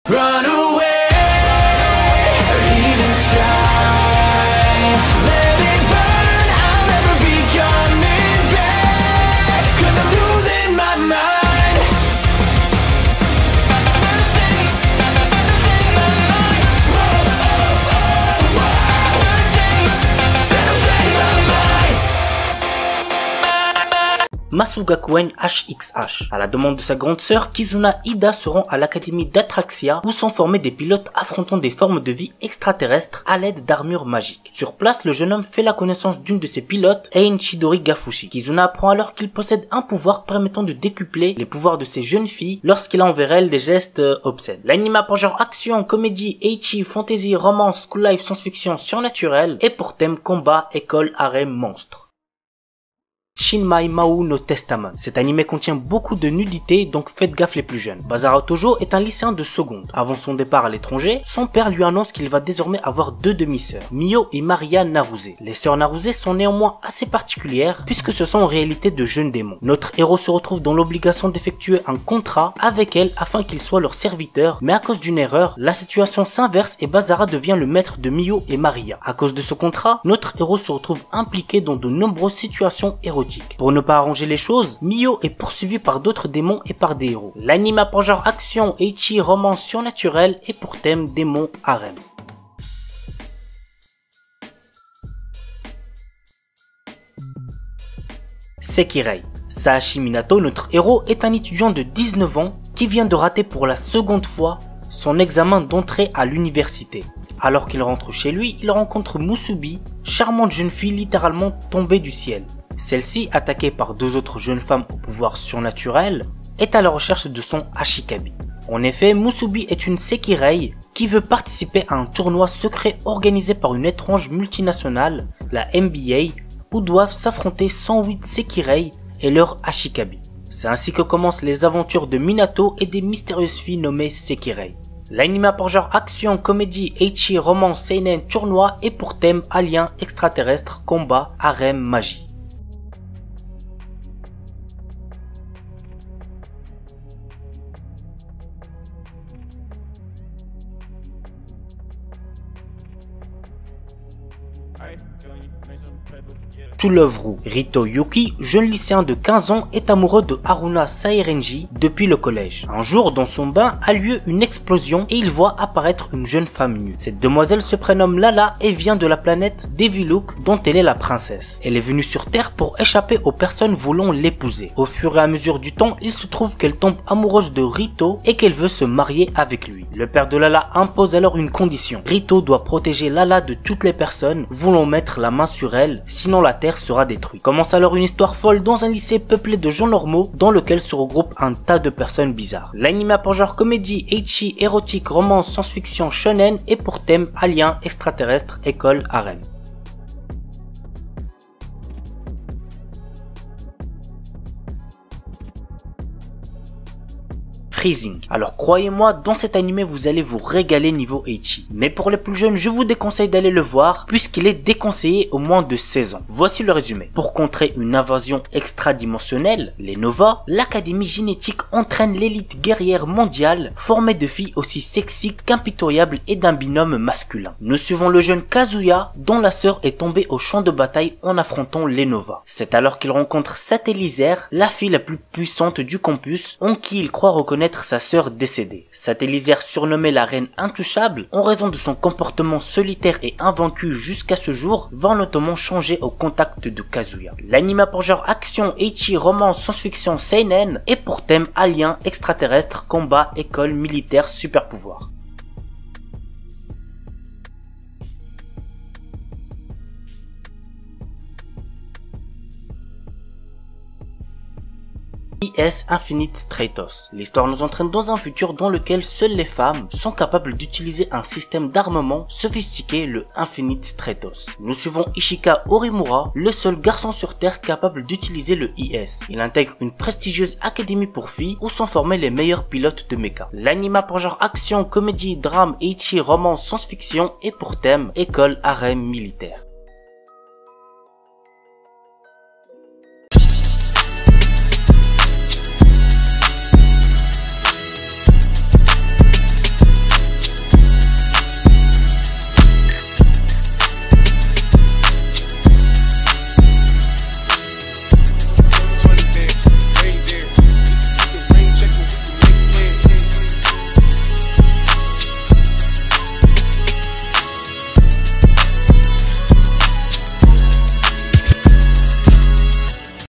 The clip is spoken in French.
Run away, even shine. Let it burn, I'll never be coming back. 'Cause I'm losing my mind. Masugakuen HXH. À la demande de sa grande sœur, Kizuna Ida se rend à l'académie d'Atraxia où sont formés des pilotes affrontant des formes de vie extraterrestres à l'aide d'armures magiques. Sur place, le jeune homme fait la connaissance d'une de ses pilotes, Ein Chidori Gafushi. Kizuna apprend alors qu'il possède un pouvoir permettant de décupler les pouvoirs de ces jeunes filles lorsqu'il a envers elles des gestes obscènes. L'anime pour genre action, comédie, ecchi, fantasy, romance, school life, science-fiction, surnaturel et pour thème combat, école, harem, monstre. Shinmai Mau no Testament. Cet animé contient beaucoup de nudité, donc faites gaffe les plus jeunes. Bazara Tojo est un lycéen de seconde. Avant son départ à l'étranger, son père lui annonce qu'il va désormais avoir deux demi-sœurs, Mio et Maria Naruse. Les sœurs Naruse sont néanmoins assez particulières, puisque ce sont en réalité de jeunes démons. Notre héros se retrouve dans l'obligation d'effectuer un contrat avec elles afin qu'il soit leur serviteur, mais à cause d'une erreur, la situation s'inverse et Bazara devient le maître de Mio et Maria. À cause de ce contrat, notre héros se retrouve impliqué dans de nombreuses situations érotiques. Pour ne pas arranger les choses, Mio est poursuivi par d'autres démons et par des héros. L'anime a pour genre action, ecchi, romance surnaturel et pour thème démon harem. Sekirei. Sahashi Minato, notre héros, est un étudiant de 19 ans qui vient de rater pour la seconde fois son examen d'entrée à l'université. Alors qu'il rentre chez lui, il rencontre Musubi, charmante jeune fille littéralement tombée du ciel. Celle-ci, attaquée par deux autres jeunes femmes au pouvoir surnaturel, est à la recherche de son Ashikabi. En effet, Musubi est une Sekirei qui veut participer à un tournoi secret organisé par une étrange multinationale, la NBA, où doivent s'affronter 108 Sekirei et leur Ashikabi. C'est ainsi que commencent les aventures de Minato et des mystérieuses filles nommées Sekirei. L'anime pour genre action, comédie, ecchi, romance, seinen, tournoi et pour thème alien, extraterrestre, combat, harem, magie. To Love Ru. Rito Yuki, jeune lycéen de 15 ans, est amoureux de Haruna Sairenji depuis le collège. Un jour, dans son bain, a lieu une explosion et il voit apparaître une jeune femme nue. Cette demoiselle se prénomme Lala et vient de la planète Deviluk dont elle est la princesse. Elle est venue sur Terre pour échapper aux personnes voulant l'épouser. Au fur et à mesure du temps, il se trouve qu'elle tombe amoureuse de Rito et qu'elle veut se marier avec lui. Le père de Lala impose alors une condition. Rito doit protéger Lala de toutes les personnes voulant mettre la main sur elle, sinon la Terre sera détruite. Commence alors une histoire folle dans un lycée peuplé de gens normaux dans lequel se regroupent un tas de personnes bizarres. L'anime a pour genre comédie, ecchi, érotique, romance, science-fiction, shonen et pour thème alien, extraterrestre, école, harem. Freezing. Alors croyez-moi, dans cet animé vous allez vous régaler niveau ecchi. Mais pour les plus jeunes, je vous déconseille d'aller le voir puisqu'il est déconseillé au moins de 16 ans. Voici le résumé. Pour contrer une invasion extradimensionnelle, les Nova, l'académie génétique entraîne l'élite guerrière mondiale formée de filles aussi sexy qu'impitoyables et d'un binôme masculin. Nous suivons le jeune Kazuya dont la sœur est tombée au champ de bataille en affrontant les Nova. C'est alors qu'il rencontre Satellisaire, la fille la plus puissante du campus en qui il croit reconnaître sa sœur décédée. Satellisaire, surnommée la reine intouchable en raison de son comportement solitaire et invaincu jusqu'à ce jour, va notamment changer au contact de Kazuya. L'anime a pour genre action, ecchi, romance, science-fiction, seinen et pour thème alien, extraterrestre, combat, école, militaire, super pouvoir. IS Infinite Stratos. L'histoire nous entraîne dans un futur dans lequel seules les femmes sont capables d'utiliser un système d'armement sophistiqué, le Infinite Stratos. Nous suivons Ishika Orimura, le seul garçon sur Terre capable d'utiliser le IS. Il intègre une prestigieuse académie pour filles où sont formés les meilleurs pilotes de mecha. L'anime pour genre action, comédie, drame, ecchi, romance, science-fiction et pour thème école, harem, militaire.